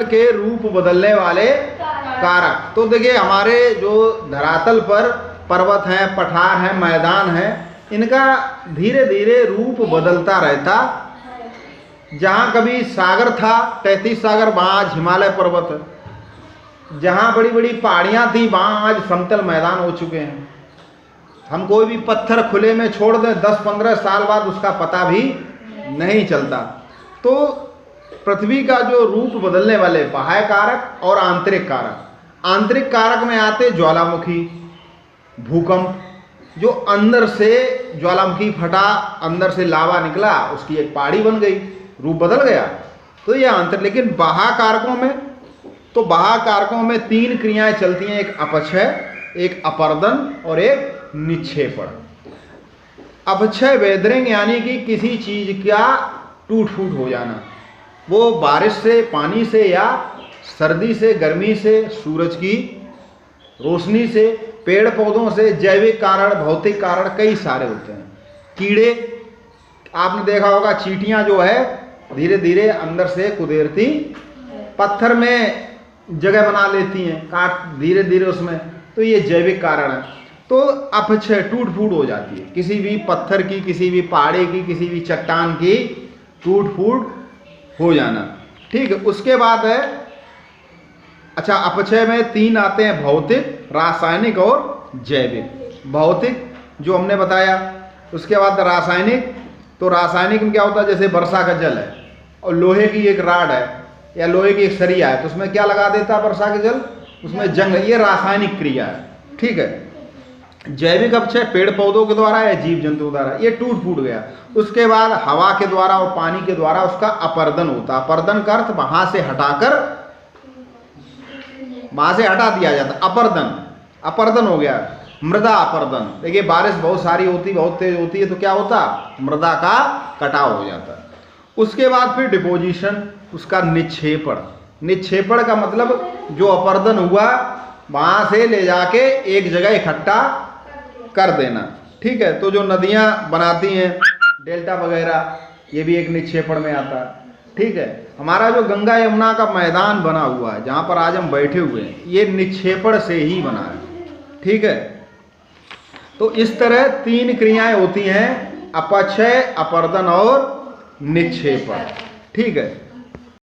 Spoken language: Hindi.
के रूप बदलने वाले कारक। तो देखिए हमारे जो धरातल पर पर्वत हैं, पठार हैं, मैदान हैं, इनका धीरे धीरे रूप बदलता रहता। जहाँ कभी सागर था 33 सागर, वहाँ आज हिमालय पर्वत है। जहाँ बड़ी बड़ी पहाड़ियाँ थी वहाँ आज समतल मैदान हो चुके हैं। हम कोई भी पत्थर खुले में छोड़ दें 10-15 साल बाद उसका पता भी नहीं चलता। तो पृथ्वी का जो रूप बदलने वाले बाह्य कारक और आंतरिक कारक, आंतरिक कारक में आते ज्वालामुखी, भूकंप, जो अंदर से ज्वालामुखी फटा, अंदर से लावा निकला, उसकी एक पहाड़ी बन गई, रूप बदल गया, तो ये आंतरिक। लेकिन बाह्य कारकों में, तो बाह्य कारकों में 3 क्रियाएं चलती हैं, एक अपक्षय, एक अपर्दन और एक निक्षेपण। अपक्षय वेदरिंग यानी कि किसी चीज का टूट फूट हो जाना, वो बारिश से, पानी से, या सर्दी से, गर्मी से, सूरज की रोशनी से, पेड़ पौधों से, जैविक कारण, भौतिक कारण कई सारे होते हैं। कीड़े, आपने देखा होगा चींटियां जो है धीरे धीरे अंदर से कुदेरती पत्थर में जगह बना लेती हैं, काट धीरे धीरे उसमें, तो ये जैविक कारण है। तो अपक्षय, टूट फूट हो जाती है, किसी भी पत्थर की, किसी भी पहाड़ी की, किसी भी चट्टान की टूट फूट हो जाना। ठीक है, उसके बाद है, अच्छा अपक्षय में 3 आते हैं, भौतिक, रासायनिक और जैविक। भौतिक जो हमने बताया, उसके बाद रासायनिक। तो रासायनिक में क्या होता है, जैसे वर्षा का जल है और लोहे की एक राड है या लोहे की एक सरिया है, तो उसमें क्या लगा देता है वर्षा के जल, उसमें जंग, ये रासायनिक क्रिया है। ठीक है। जैविक अपक्षय पेड़ पौधों के द्वारा या जीव जंतु द्वारा, ये टूट फूट गया। उसके बाद हवा के द्वारा और पानी के द्वारा उसका अपर्दन होता। अपर्दन का अर्थ वहां से हटाकर, वहां से हटा दिया जाता, अपर्दन, अपर्दन हो गया। मृदा अपर्दन, देखिए बारिश बहुत सारी होती, बहुत तेज होती है, तो क्या होता, मृदा का कटाव हो जाता। उसके बाद फिर डिपोजिशन, उसका निक्षेपण। निक्षेपण का मतलब जो अपर्दन हुआ वहां से ले जाके एक जगह इकट्ठा कर देना। ठीक है, तो जो नदियां बनाती हैं डेल्टा वगैरह, ये भी एक निक्षेपण में आता है। ठीक है, हमारा जो गंगा यमुना का मैदान बना हुआ है जहां पर आज हम बैठे हुए हैं, ये निक्षेपण से ही बना है। ठीक है, तो इस तरह 3 क्रियाएं होती हैं, अपक्षय, अपर्दन और निक्षेपण। ठीक है।